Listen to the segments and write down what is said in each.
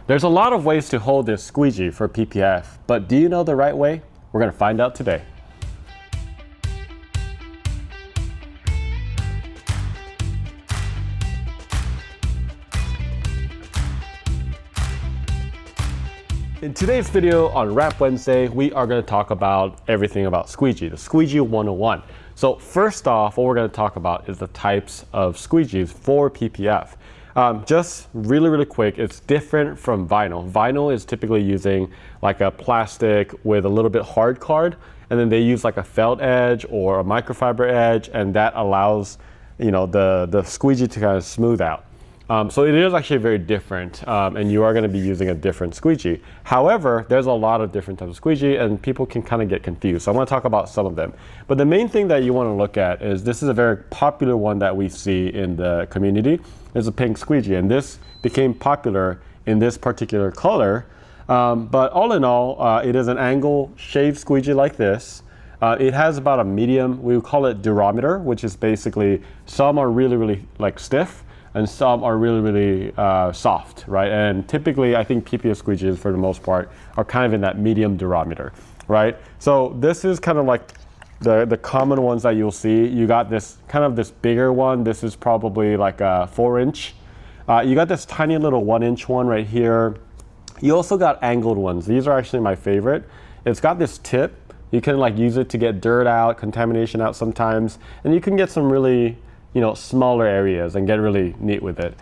There's a lot of ways to hold this squeegee for PPF, but do you know the right way? We're going to find out today. In today's video on Wrap Wednesday, we are going to talk about everything about squeegee, the Squeegee 101. So first off, what we're going to talk about is the types of squeegees for PPF. Just really quick, it's different from vinyl. Vinyl is typically using like a plastic with a little bit hard card, and then they use like a felt edge or a microfiber edge, and that allows, you know, the squeegee to kind of smooth out. So it is actually very different, and you are going to be using a different squeegee. However, there's a lot of different types of squeegee, and people can kind of get confused. So I want to talk about some of them. But the main thing that you want to look at is this is a very popular one that we see in the community. It's a pink squeegee, and this became popular in this particular color. But all in all, it is an angle shaved squeegee like this. It has about a medium, we would call it durometer, which is basically some are really like stiff, and some are really soft, right? And typically, I think PPF squeegees, for the most part, are kind of in that medium durometer, right? So this is kind of like the common ones that you'll see. You got this kind of this bigger one. This is probably like a 4-inch. You got this tiny little 1-inch one right here. You also got angled ones. These are actually my favorite. It's got this tip. You can like use it to get dirt out, contamination out sometimes, and you can get some really, you know, smaller areas and get really neat with it.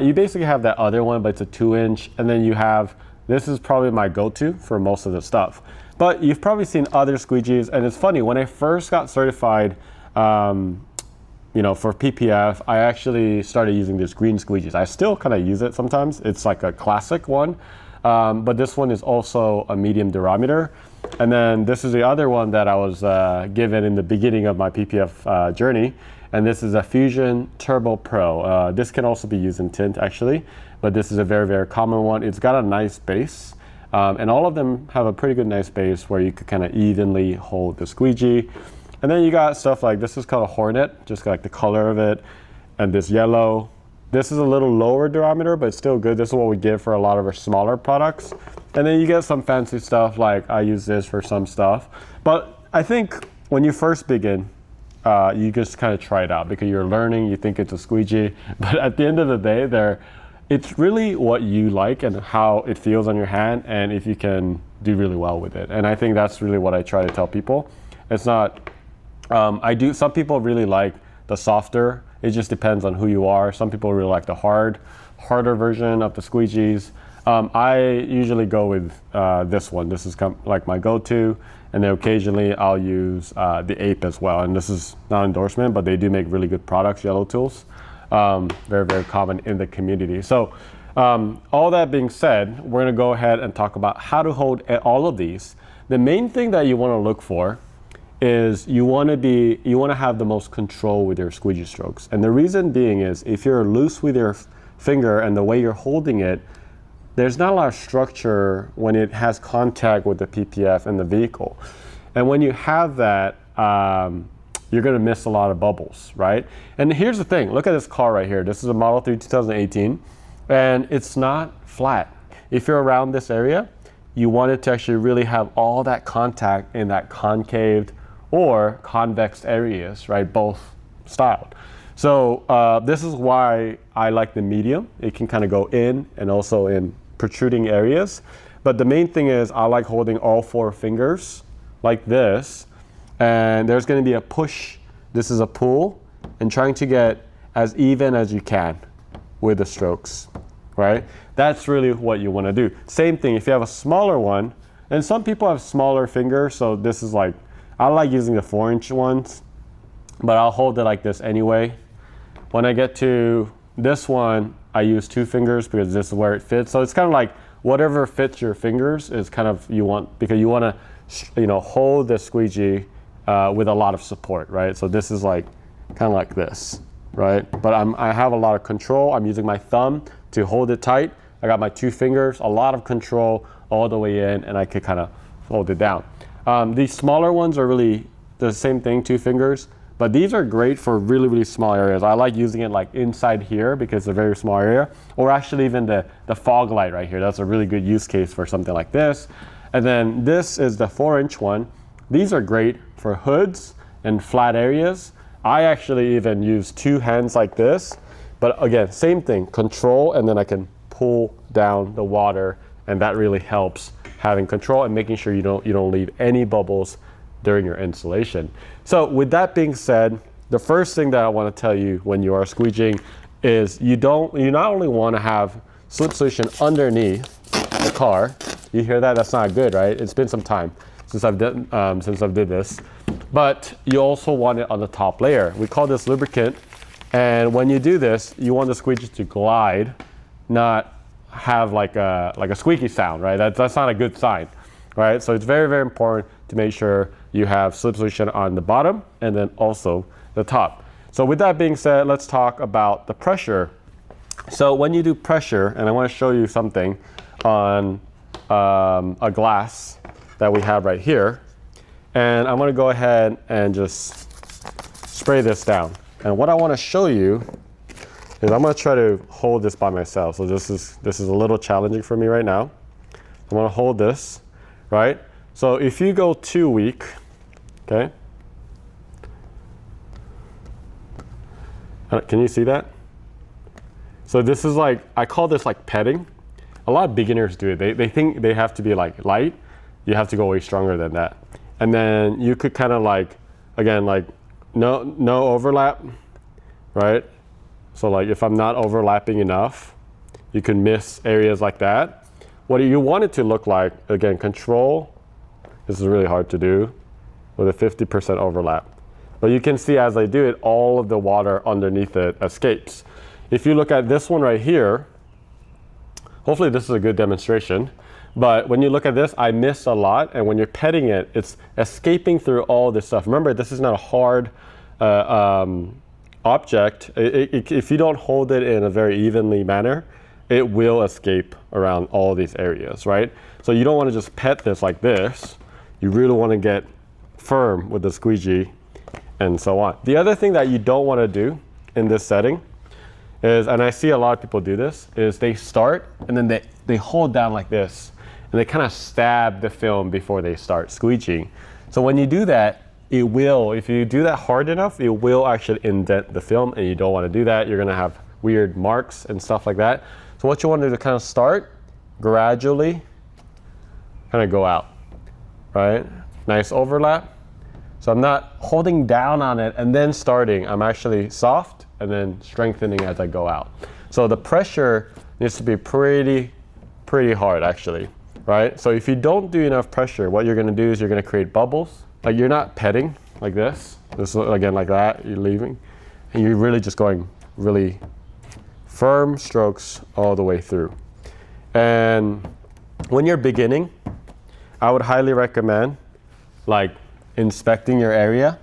You basically have that other one, but it's a 2-inch, and then you have, this is probably my go-to for most of the stuff. But you've probably seen other squeegees, and it's funny, when I first got certified, you know, for PPF, I actually started using this green squeegees. I still kind of use it sometimes. It's like a classic one, but this one is also a medium durometer. And then this is the other one that I was given in the beginning of my PPF journey. And this is a Fusion Turbo Pro. This can also be used in tint actually, but this is a very common one. It's got a nice base, and all of them have a pretty good nice base where you could kind of evenly hold the squeegee. And then you got stuff like, this is called a Hornet, just like the color of it, and this yellow. This is a little lower durometer, but it's still good. This is what we give for a lot of our smaller products. And then you get some fancy stuff, like I use this for some stuff. But I think when you first begin, you just kind of try it out because you're learning, you think it's a squeegee, but at the end of the day, it's really what you like and how it feels on your hand, and if you can do really well with it. And I think that's really what I try to tell people. It's not, some people really like the softer, it just depends on who you are. Some people really like the harder version of the squeegees. I usually go with this one. This is like my go-to. And then occasionally I'll use the Ape as well. And this is not an endorsement, but they do make really good products, Yellow Tools. Very common in the community. So all that being said, we're gonna go ahead and talk about how to hold all of these. The main thing that you wanna look for is you wanna have the most control with your squeegee strokes. And the reason being is if you're loose with your finger and the way you're holding it, there's not a lot of structure when it has contact with the PPF and the vehicle. And when you have that, you're gonna miss a lot of bubbles, right? And here's the thing, look at this car right here. This is a Model 3 2018, and it's not flat. If you're around this area, you want it to actually really have all that contact in that concaved or convex areas, right? Both styled. So this is why I like the medium. It can kind of go in and also in protruding areas. But the main thing is I like holding all 4 fingers like this, and there's going to be a push. This is a pull, and trying to get as even as you can with the strokes, right? That's really what you want to do. Same thing if you have a smaller one, and some people have smaller fingers, so this is like, I like using the 4-inch ones, but I'll hold it like this anyway. When I get to this one, I use 2 fingers because this is where it fits. So it's kind of like whatever fits your fingers is kind of you want, because you want to, you know, hold the squeegee with a lot of support, right? So this is like kind of like this, right? But I have a lot of control. I'm using my thumb to hold it tight. I got my 2 fingers, a lot of control all the way in, and I could kind of hold it down. These smaller ones are really the same thing, 2 fingers, but these are great for really, really small areas. I like using it like inside here because it's a very small area, or actually even the fog light right here. That's a really good use case for something like this. And then this is the 4-inch one. These are great for hoods and flat areas. I actually even use 2 hands like this, but again, same thing, control, and then I can pull down the water, and that really helps having control and making sure you don't leave any bubbles during your installation. So with that being said, the first thing that I want to tell you when you are squeegeeing is you not only want to have slip solution underneath the car. You hear that? That's not good, right? It's been some time since I've did this, but you also want it on the top layer. We call this lubricant, and when you do this, you want the squeegee to glide, not have like a squeaky sound, right? That's not a good sign, right? So it's very, very important to make sure you have slip solution on the bottom and then also the top. So with that being said, let's talk about the pressure. So when you do pressure, and I want to show you something on a glass that we have right here, and I'm going to go ahead and just spray this down. And what I want to show you is I'm going to try to hold this by myself. So this is a little challenging for me right now. I want to hold this, right? So if you go too weak, okay? Can you see that? So this is like, I call this like petting. A lot of beginners do it. They think they have to be like light. You have to go way stronger than that. And then you could kind of like, again, like no overlap, right? So like if I'm not overlapping enough, you can miss areas like that. What you want it to look like, again, control. This is really hard to do with a 50% overlap. But you can see as I do it, all of the water underneath it escapes. If you look at this one right here, hopefully this is a good demonstration, but when you look at this, I miss a lot, and when you're petting it, it's escaping through all this stuff. Remember, this is not a hard object. If you don't hold it in a very evenly manner, it will escape around all these areas, right? So you don't want to just pet this like this. You really want to get firm with the squeegee and so on. The other thing that you don't want to do in this setting is, and I see a lot of people do this, is they start and then they hold down like this and they kind of stab the film before they start squeegeeing. So when you do that, it will, if you do that hard enough, it will actually indent the film, and you don't want to do that. You're going to have weird marks and stuff like that. So what you want to do to kind of start, gradually kind of go out, right? Nice overlap. So I'm not holding down on it and then starting. I'm actually soft and then strengthening as I go out. So the pressure needs to be pretty hard actually, right? So if you don't do enough pressure, what you're going to do is you're going to create bubbles. Like you're not petting like this. This again like that, you're leaving. And you're really just going really firm strokes all the way through. And when you're beginning, I would highly recommend like inspecting your area,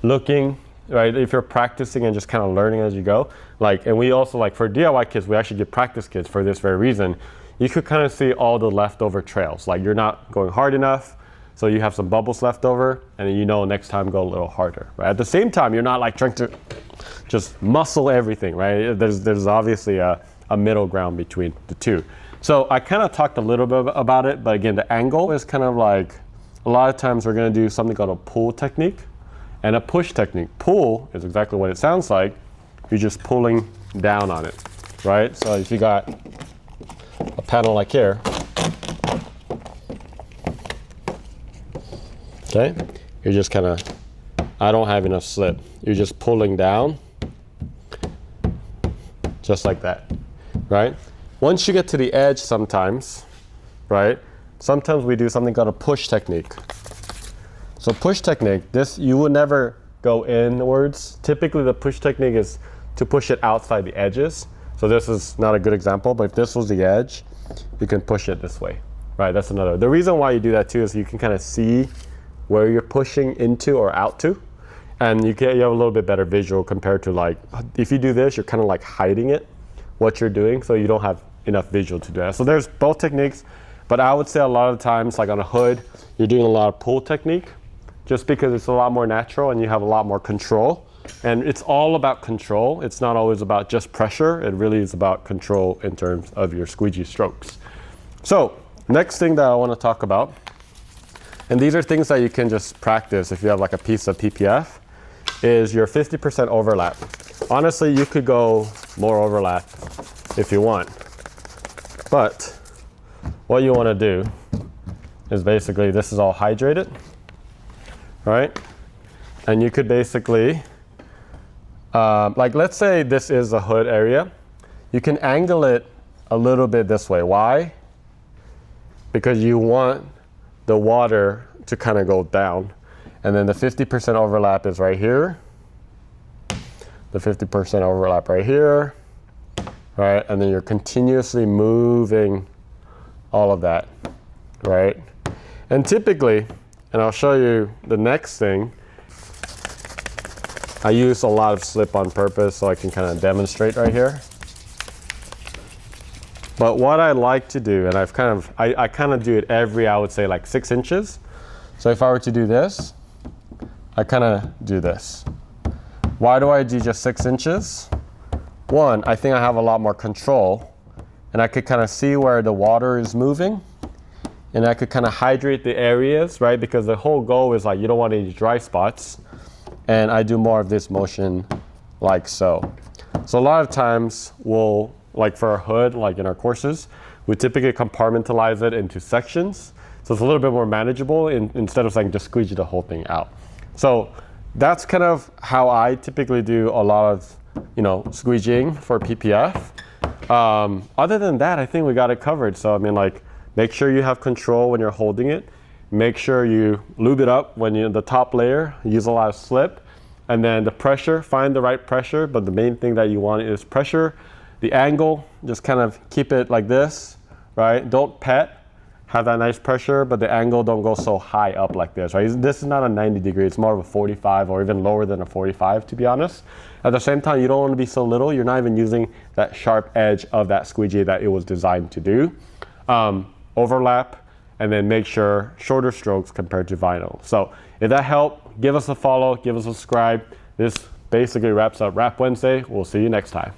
looking, right? If you're practicing and just kind of learning as you go, like, and we also like for DIY kits, we actually give practice kits for this very reason. You could kind of see all the leftover trails. Like you're not going hard enough, so you have some bubbles left over, and then you know next time go a little harder, right? At the same time, you're not like trying to just muscle everything, right? There's obviously a middle ground between the two. So I kind of talked a little bit about it, but again, the angle is kind of like, a lot of times we're going to do something called a pull technique and a push technique. Pull is exactly what it sounds like. You're just pulling down on it, right? So if you got a panel like here, okay, you're just kind of, I don't have enough slip. You're just pulling down, just like that, right? Once you get to the edge sometimes, right? Sometimes we do something called a push technique. So push technique, this, you would never go inwards. Typically the push technique is to push it outside the edges. So this is not a good example, but if this was the edge, you can push it this way, right? That's another. The reason why you do that too is you can kind of see where you're pushing into or out to, and you have a little bit better visual compared to like, if you do this, you're kind of like hiding it, what you're doing, so you don't have enough visual to do that. So there's both techniques, but I would say a lot of times, like on a hood, you're doing a lot of pull technique, just because it's a lot more natural and you have a lot more control. And it's all about control. It's not always about just pressure. It really is about control in terms of your squeegee strokes. So next thing that I want to talk about, and these are things that you can just practice if you have like a piece of PPF, is your 50% overlap. Honestly, you could go more overlap if you want. But what you want to do is basically, this is all hydrated, right? And you could basically, like let's say this is a hood area. You can angle it a little bit this way. Why? Because you want the water to kind of go down. And then the 50% overlap is right here. The 50% overlap right here, right? And then you're continuously moving all of that, right? And typically, and I'll show you the next thing, I use a lot of slip on purpose so I can kind of demonstrate right here. But what I like to do, and I kind of do it every, I would say like 6 inches. So if I were to do this, I kind of do this. Why do I do just 6 inches? One, I think I have a lot more control and I could kind of see where the water is moving and I could kind of hydrate the areas, right? Because the whole goal is like, you don't want any dry spots. And I do more of this motion like so. So a lot of times we'll, like for our hood, like in our courses, we typically compartmentalize it into sections. So it's a little bit more manageable instead of saying just squeegee the whole thing out. So that's kind of how I typically do a lot of, squeegeeing for PPF. Other than that, I think we got it covered. So I mean, like, make sure you have control when you're holding it. Make sure you lube it up when you're in the top layer, use a lot of slip. And then the pressure, find the right pressure, but the main thing that you want is pressure. The angle, just kind of keep it like this, right? Don't pet, have that nice pressure, but the angle don't go so high up like this, right? This is not a 90 degree, it's more of a 45 or even lower than a 45, to be honest. At the same time, you don't want to be so little, you're not even using that sharp edge of that squeegee that it was designed to do. Overlap, and then make sure shorter strokes compared to vinyl. So if that helped, give us a follow, give us a subscribe. This basically wraps up Wrap Wednesday. We'll see you next time.